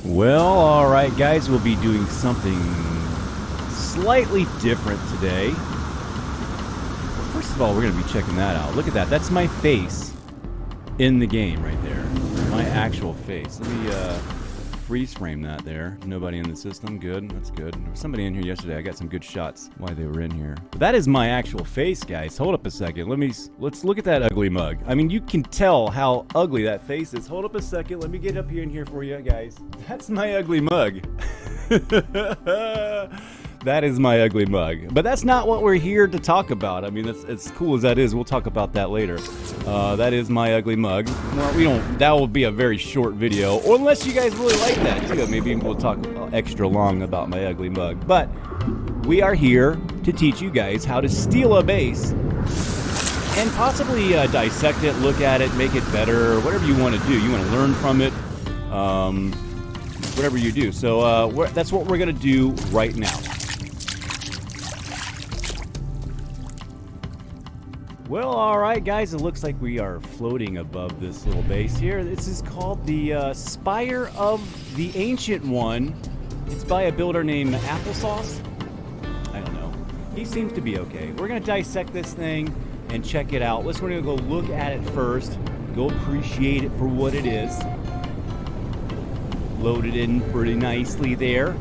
Well, alright guys, we'll be doing something slightly different today. Well, first of all, we're going to be checking that out. Look at that. That's my face in the game right there. My actual face. Let me freeze frame that there. Nobody in the system. Good. That's good. There was somebody in here yesterday. I got some good shots while they were in here. But that is my actual face, guys. Hold up a second. Let's look at that ugly mug. I mean, you can tell how ugly that face is. Hold up a second. Let me get up here in here for you guys. That's my ugly mug. That is my ugly mug. But that's not what we're here to talk about. I mean, that's as cool as that is. We'll talk about that later. That is my ugly mug. Well, that will be a very short video. Or unless you guys really like that too. Maybe we'll talk extra long about my ugly mug. But we are here to teach you guys how to steal a base and possibly dissect it, look at it, make it better, whatever you want to do. You want to learn from it. Whatever you do. So that's what we're going to do right now. Well, alright guys, it looks like we are floating above this little base here. This is called the Spire of the Ancient One. It's by a builder named Applesauce. I don't know. He seems to be okay. We're going to dissect this thing and check it out. We're going to go look at it first. Go appreciate it for what it is. Loaded in pretty nicely there.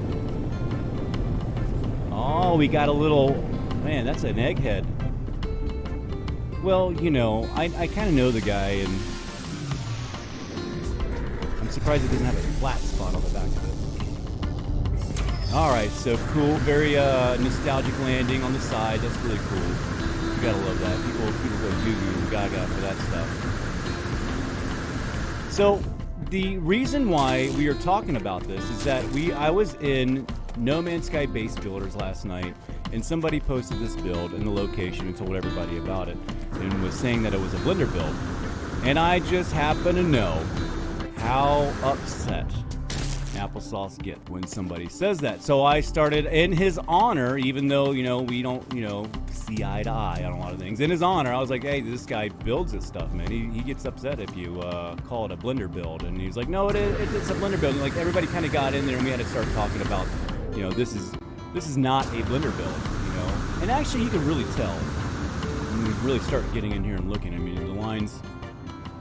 Oh, we got a little... Man, that's an egghead. Well, you know, I kind of know the guy, and I'm surprised it doesn't have a flat spot on the back of it. Alright, so cool. Very nostalgic landing on the side. That's really cool. You gotta love that. People go goo-goo gaga for that stuff. So, the reason why we are talking about this is that I was in No Man's Sky Base Builders last night, and somebody posted this build and the location and told everybody about it, and was saying that it was a Blender build. And I just happen to know how upset Applesauce gets when somebody says that. So I started, in his honor, even though, we don't, see eye to eye on a lot of things. In his honor, I was like, hey, this guy builds this stuff, man. He gets upset if you call it a Blender build. And he was like, no, it's a Blender build. And like, everybody kind of got in there, and we had to start talking about, this is not a Blender build, And actually, you can really tell when we really start getting in here and looking. I mean, the lines,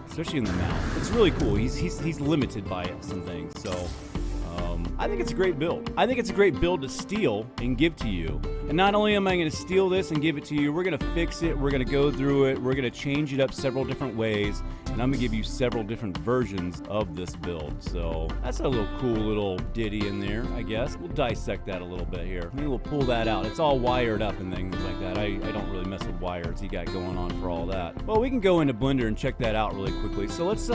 especially in the mouth, it's really cool. He's limited by some things, so I think it's a great build. I think it's a great build to steal and give to you. And not only am I going to steal this and give it to you, we're going to fix it, we're going to go through it, we're going to change it up several different ways, and I'm going to give you several different versions of this build. So that's a little cool little ditty in there, I guess. We'll dissect that a little bit here. Maybe we'll pull that out. It's all wired up and things like that. I don't really mess with wires he got going on for all that. Well, we can go into Blender and check that out really quickly. So let's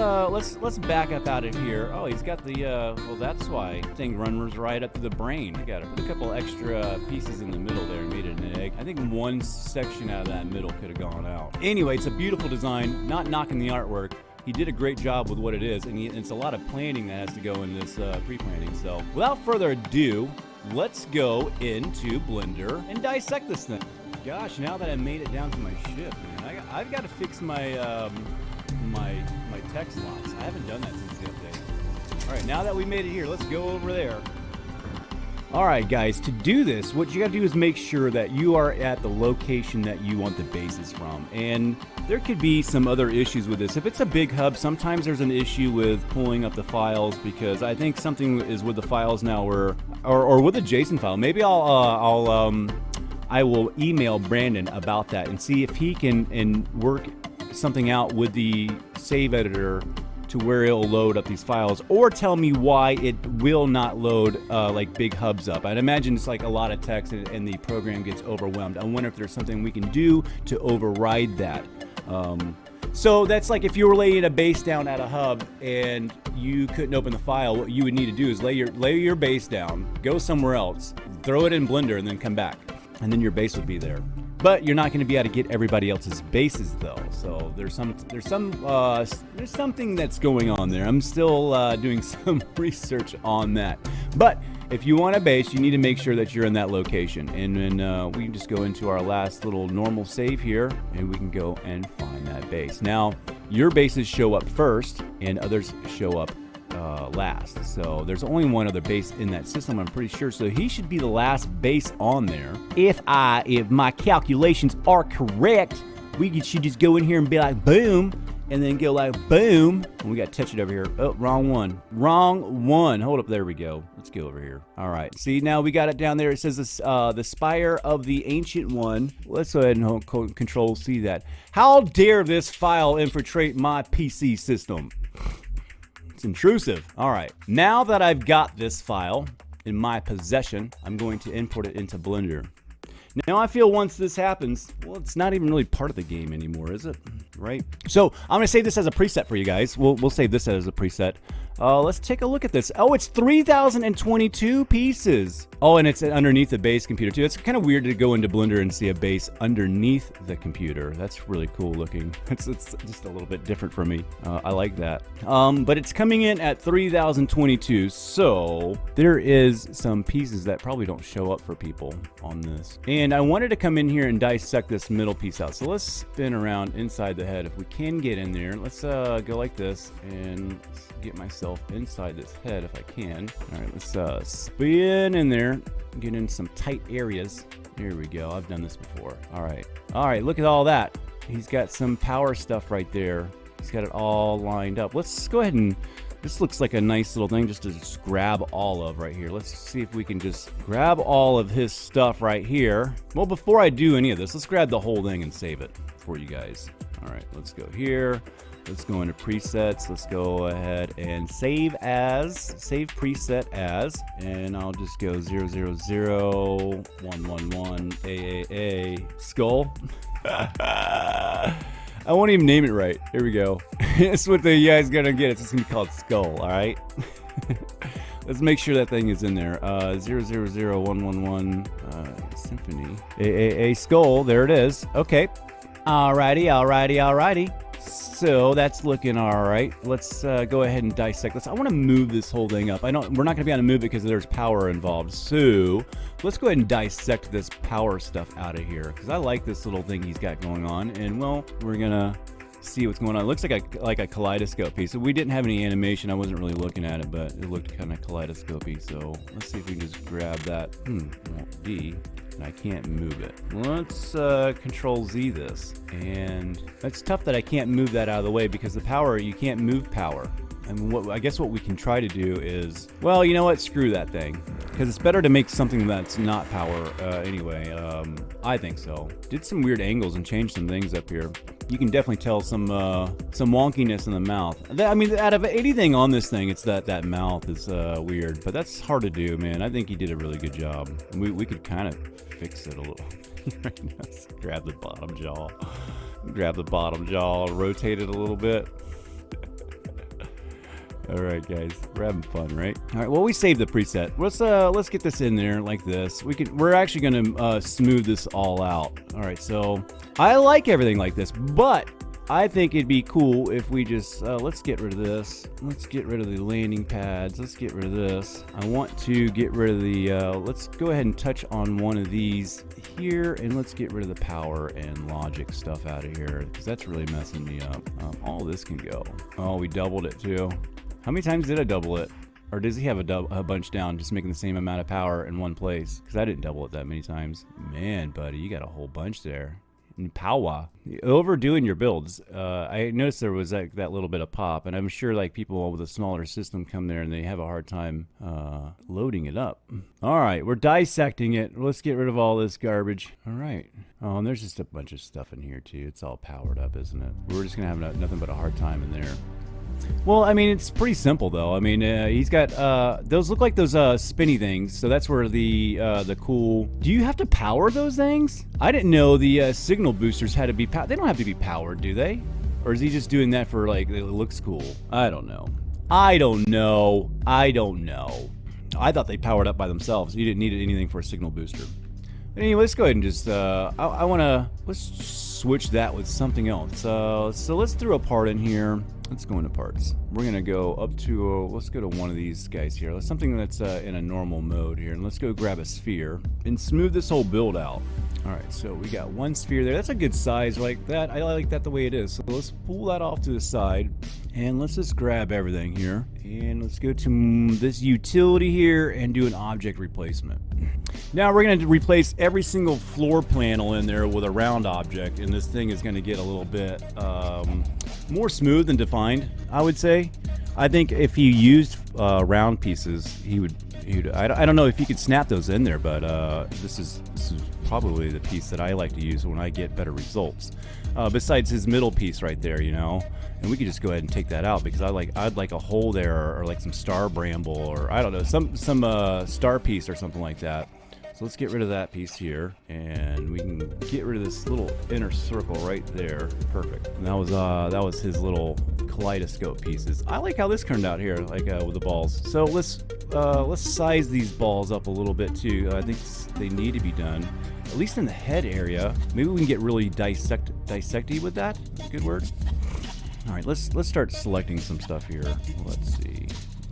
back up out of here. Oh, he's got the well, that's why thing runs right up to the brain. I got to put a couple extra pieces in the middle there and made it an egg. I think one section out of that middle could have gone out. Anyway, it's a beautiful design. Not knocking the artwork. He did a great job with what it is, and it's a lot of planning that has to go in this pre-planning. So without further ado, let's go into Blender and dissect this thing. Gosh, now that I made it down to my ship, man, I've got to fix my my text locks. I haven't done that since the update. All right, now that we made it here, let's go over there. All right, guys, to do this, what you got to do is make sure that you are at the location that you want the bases from. And there could be some other issues with this. If it's a big hub, sometimes there's an issue with pulling up the files, because I think something is with the files now, or with a JSON file. Maybe I will email Brandon about that and see if he can work something out with the save editor to where it'll load up these files, or tell me why it will not load like big hubs up. I'd imagine it's like a lot of text and the program gets overwhelmed. I wonder if there's something we can do to override that. So that's like if you were laying a base down at a hub and you couldn't open the file, what you would need to do is lay your base down, go somewhere else, throw it in Blender, and then come back, and then your base would be there. But you're not going to be able to get everybody else's bases though. So there's something that's going on there. I'm still doing some research on that. But if you want a base, you need to make sure that you're in that location. And then we can just go into our last little normal save here, and we can go and find that base. Now, your bases show up first, and others show up last. So there's only one other base in that system, I'm pretty sure. So he should be the last base on there. If my calculations are correct, we should just go in here and be like, boom, and then go like, boom. And we got to touch it over here. Oh, wrong one. Wrong one. Hold up. There we go. Let's go over here. All right. See, now we got it down there. It says this, the Spire of the Ancient One. Let's go ahead and Control C that. How dare this file infiltrate my PC system? It's intrusive. All right. Now that I've got this file in my possession, I'm going to import it into Blender. Now I feel once this happens, well, it's not even really part of the game anymore, is it? Right? So I'm gonna save this as a preset for you guys. We'll save this as a preset. Let's take a look at this. Oh, it's 3,022 pieces. Oh, and it's underneath the base computer too. It's kind of weird to go into Blender and see a base underneath the computer. That's really cool looking. It's just a little bit different for me. I like that. But it's coming in at 3,022. So there is some pieces that probably don't show up for people on this. And I wanted to come in here and dissect this middle piece out. So let's spin around inside the head. If we can get in there, let's go like this and get myself inside this head if I can. All right, let's spin in there, get in some tight areas. Here we go. I've done this before. All right, look at all that. He's got some power stuff right there. He's got it all lined up. Let's go ahead and, this looks like a nice little thing just to just grab all of right here. Let's see if we can just grab all of his stuff right here. Well, before I do any of this, let's grab the whole thing and save it for you guys. All right, let's go here. Let's go into presets. Let's go ahead and save preset as, and I'll just go 000 111 AAA skull. I won't even name it right. Here we go. It's what the guy's gonna get. It's just gonna be called skull. All right. Let's make sure that thing is in there. 000 111 symphony AAA skull. There it is. Okay. Alrighty. So that's looking all right. Let's go ahead and dissect this. I want to move this whole thing up. We're not going to be able to move it because there's power involved. So let's go ahead and dissect this power stuff out of here because I like this little thing he's got going on. And well, we're gonna see what's going on. It looks like a kaleidoscope piece. So we didn't have any animation. I wasn't really looking at it, but it looked kind of kaleidoscopy. So let's see if we can just grab that. D. And I can't move it. Let's Control Z this. And that's tough that I can't move that out of the way because the power, you can't move power. And I guess what we can try to do is, well, you know what? Screw that thing. Because it's better to make something that's not power anyway. I think so. Did some weird angles and changed some things up here. You can definitely tell some wonkiness in the mouth. I mean, out of anything on this thing, it's that mouth is weird. But that's hard to do, man. I think he did a really good job. We could kind of fix it a little. Right now, grab the bottom jaw. Grab the bottom jaw, rotate it a little bit. All right, guys, we're having fun, right? All right, well, we saved the preset. Let's get this in there like this. We're actually gonna smooth this all out. All right, so I like everything like this, but I think it'd be cool if we just let's get rid of this. Let's get rid of the landing pads. Let's get rid of this. I want to get rid of the. Let's go ahead and touch on one of these here, and let's get rid of the power and logic stuff out of here because that's really messing me up. All this can go. Oh, we doubled it too. How many times did I double it? Or does he have a bunch down, just making the same amount of power in one place? Because I didn't double it that many times. Man, buddy, you got a whole bunch there. And power. Overdoing your builds. I noticed there was that little bit of pop, and I'm sure like people with a smaller system come there and they have a hard time loading it up. All right, we're dissecting it. Let's get rid of all this garbage. All right. Oh, and there's just a bunch of stuff in here too. It's all powered up, isn't it? We're just gonna have nothing but a hard time in there. Well, I mean, it's pretty simple though. I mean, he's got those look like those spinny things. So that's where the cool. Do you have to power those things? I didn't know the signal boosters had to be powered. They don't have to be powered, do they? Or is he just doing that for like it looks cool? I don't know. I don't know. I thought they powered up by themselves. You didn't need anything for a signal booster. But anyway, let's go ahead and just let's switch that with something else. So let's throw a part in here. Let's go into parts. We're gonna go up to, let's go to one of these guys here. Let's something that's in a normal mode here. And let's go grab a sphere and smooth this whole build out. All right, so we got one sphere there. That's a good size like that. I like that the way it is. So let's pull that off to the side and let's just grab everything here. And let's go to this utility here and do an object replacement. Now we're going to replace every single floor panel in there with a round object, and this thing is going to get a little bit more smooth and defined, I would say. I think if he used round pieces, he would. I don't know if you could snap those in there, but this is probably the piece that I like to use when I get better results. Besides his middle piece right there, you know, and we could just go ahead and take that out because I'd like a hole there, or like some star bramble, or I don't know, some star piece or something like that. So let's get rid of that piece here, and we can get rid of this little inner circle right there. Perfect. And that was his little kaleidoscope pieces. I like how this turned out here, like with the balls. So let's size these balls up a little bit too. I think they need to be done, at least in the head area. Maybe we can get really dissecty with that. That's a good word. All right, let's start selecting some stuff here. Let's see.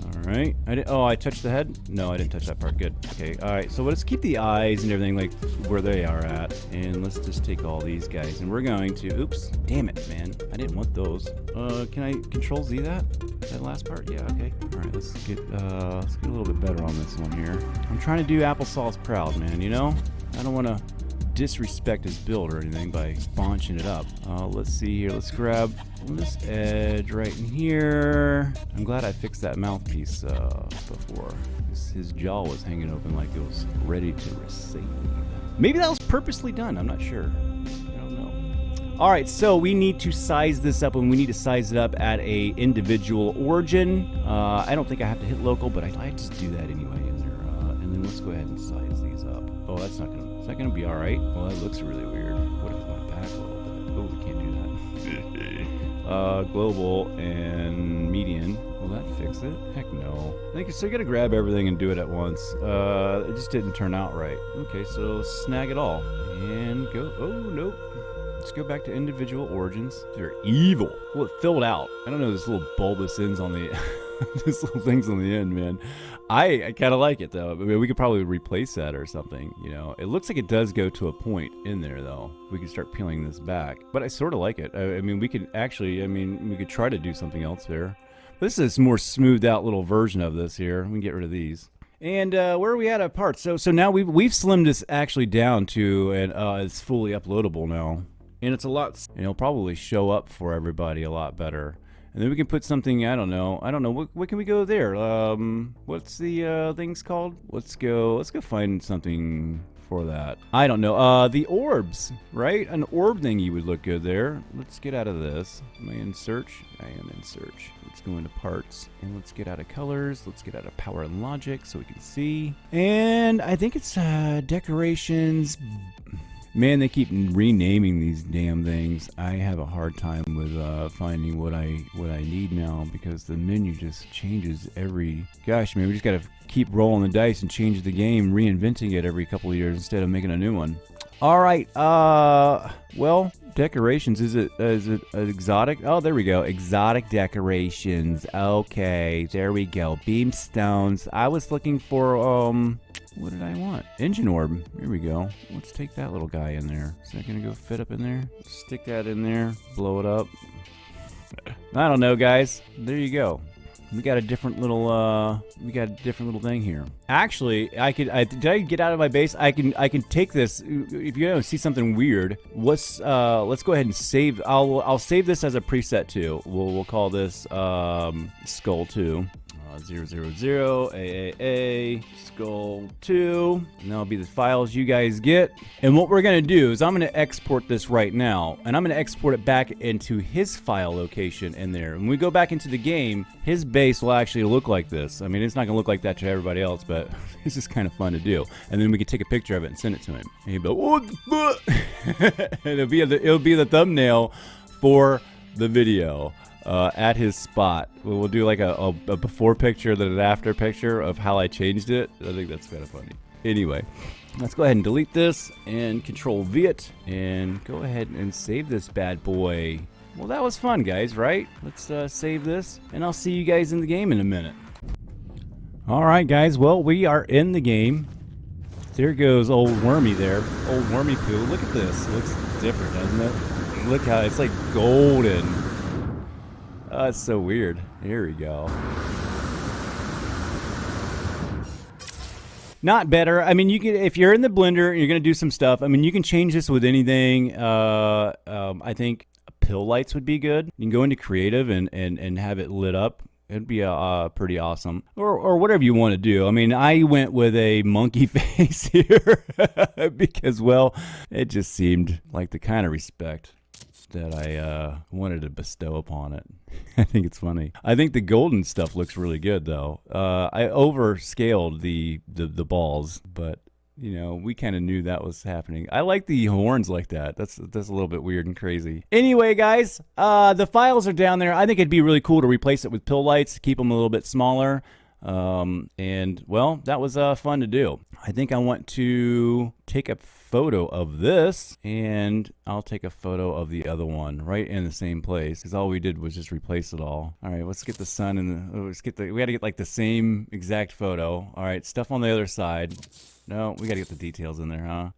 All right. I touched the head? No, I didn't touch that part. Good. Okay. All right. So let's keep the eyes and everything like where they are at. And let's just take all these guys. And we're going to... Oops. Damn it, man. I didn't want those. Can I Control Z that? That last part? Yeah, okay. All right. Let's get a little bit better on this one here. I'm trying to do Applesauce proud, man. You know? I don't want to disrespect his build or anything by bonching it up. Let's see here. Let's grab this edge right in here. I'm glad I fixed that mouthpiece before. His jaw was hanging open like it was ready to receive. Maybe that was purposely done. I'm not sure. I don't know. All right, so we need to size this up, and we need to size it up at a individual origin. I don't think I have to hit local, but I just do that anyway. And then let's go ahead and size these up. Oh, that's not gonna. Is that going to be all right? Well, that looks really weird. What if it went back a little bit? Oh, we can't do that. Global and median. Will that fix it? Heck no. I think so. You got to grab everything and do it at once. It just didn't turn out right. Okay, so snag it all and go. Oh, nope. Let's go back to individual origins. They're evil. Well, it filled out. I don't know, this little bulbous ends on the... These little things on the end, man. I kind of like it, though. I mean, we could probably replace that or something, you know. It looks like it does go to a point in there, though. We can start peeling this back. But I sort of like it. I mean, we could actually... I mean, we could try to do something else there. This is a more smoothed out little version of this here. We can get rid of these. And where are we at our parts? So now we've slimmed this actually down to, and it's fully uploadable now. And it's a lot, and it'll probably show up for everybody a lot better. And then we can put something, I don't know, what can we go there? What's the things called? Let's go find something for that. I don't know, the orbs, right? An orb thingy would look good there. Let's get out of this. Am I in search? I am in search. Let's go into parts, and let's get out of colors. Let's get out of power and logic so we can see. And I think it's decorations. Man, they keep renaming these damn things. I have a hard time with finding what I need now, because the menu just changes every... Gosh, man, we just gotta keep rolling the dice and change the game, reinventing it every couple of years instead of making a new one. All right, well, decorations. Is it exotic? Oh, there we go. Exotic decorations. Okay, there we go. Beam stones. I was looking for what did I want? Engine orb. Here we go. Let's take that little guy in there. Is that gonna go fit up in there? Stick that in there. Blow it up. I don't know, guys. There you go. We got a different little thing here. Actually, did I get out of my base? I can take this. If you see something weird, let's go ahead and save. I'll save this as a preset too. We'll call this Skull 2. 000 AAA Skull 2, and that'll be the files you guys get. And what we're gonna do is I'm gonna export this right now, and I'm gonna export it back into his file location in there. When we go back into the game, his base will actually look like this. I mean, it's not gonna look like that to everybody else, but it's just kind of fun to do. And then we can take a picture of it and send it to him. And he'll be like, what the fuck? It'll be the thumbnail for the video. At his spot. We'll do like a before picture, then an after picture of how I changed it. I think that's kind of funny. Anyway, let's go ahead and delete this and Control V it and go ahead and save this bad boy. Well, that was fun, guys, right? Let's save this, and I'll see you guys in the game in a minute. All right, guys. Well, we are in the game. There goes old Wormy there. Old Wormy poo. Look at this. It looks different, doesn't it? Look how it's like golden. Oh, it's so weird. Here we go. Not better. I mean, you can, if you're in the blender and you're going to do some stuff, I mean, you can change this with anything. I think pill lights would be good. You can go into creative and have it lit up. It'd be pretty awesome. Or whatever you want to do. I mean, I went with a monkey face here because, well, it just seemed like the kind of respect that I wanted to bestow upon it. I think it's funny. I think the golden stuff looks really good, though. I overscaled the balls, but you know, we kind of knew that was happening. I like the horns like that. That's a little bit weird and crazy. Anyway, guys, the files are down there. I think it'd be really cool to replace it with pill lights, keep them a little bit smaller. And well, that was fun to do. I think I want to take a photo of this, and I'll take a photo of the other one right in the same place, because all we did was just replace it all. All right, let's get the sun and we got to get like the same exact photo. All right, stuff on the other side. No, we got to get the details in there, huh?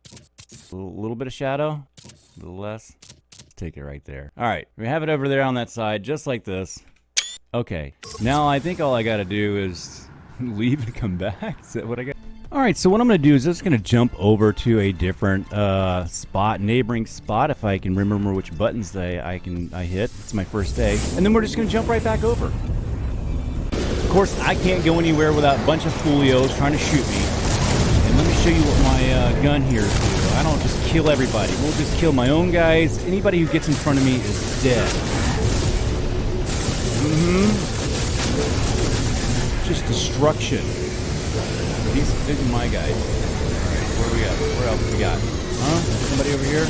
A little bit of shadow, a little less. Let's take it right there. All right, we have it over there on that side, just like this. Okay, now I think all I got to do is leave and come back. Is that what I got? All right, so what I'm going to do is just going to jump over to a different spot, neighboring spot, if I can remember which buttons I hit. It's my first day. And then we're just going to jump right back over. Of course, I can't go anywhere without a bunch of folios trying to shoot me. And let me show you what my gun here is do. I don't just kill everybody. We'll just kill my own guys. Anybody who gets in front of me is dead. Just destruction. These are my guys. Alright, where we at? Where else we got? Huh? Somebody over here?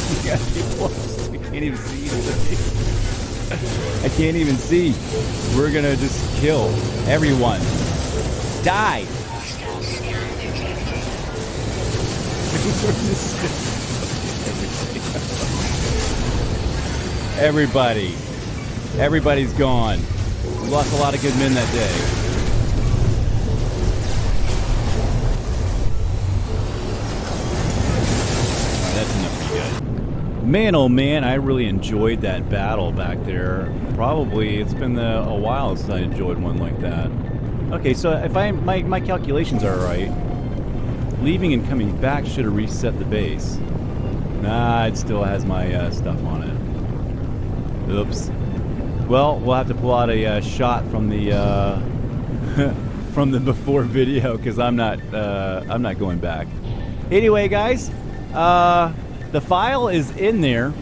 We got people. I can't even see. I can't even see. We're gonna just kill everyone. Die! Everybody. Everybody's gone. We lost a lot of good men that day. That's enough to be good. Man, oh man, I really enjoyed that battle back there. Probably it's been a while since I enjoyed one like that. Okay, so if my calculations are right, leaving and coming back should have reset the base. Nah, it still has my stuff on it. Oops. Well, we'll have to pull out a shot from the from the before video, because I'm not going back. Anyway, guys, the file is in there.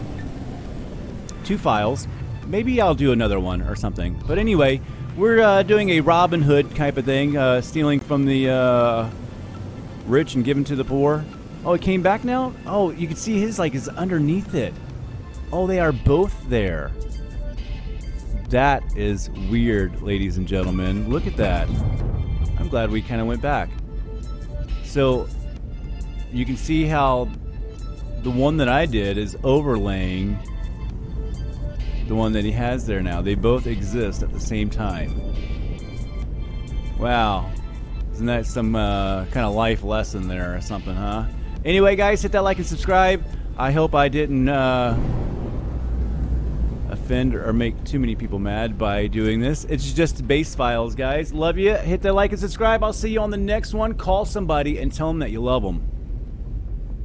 2 files. Maybe I'll do another one or something. But anyway, we're doing a Robin Hood type of thing, stealing from the rich and giving to the poor. Oh, it came back now? Oh, you can see his is underneath it. Oh, they are both there. That is weird, ladies and gentlemen. Look at that. I'm glad we kind of went back. So you can see how the one that I did is overlaying the one that he has there now. They both exist at the same time. Wow. Isn't that some kind of life lesson there or something, huh? Anyway, guys, hit that like and subscribe. I hope I didn't offend or make too many people mad by doing this. It's just base files, guys. Love you. Hit that like and subscribe. I'll see you on the next one. Call somebody and tell them that you love them.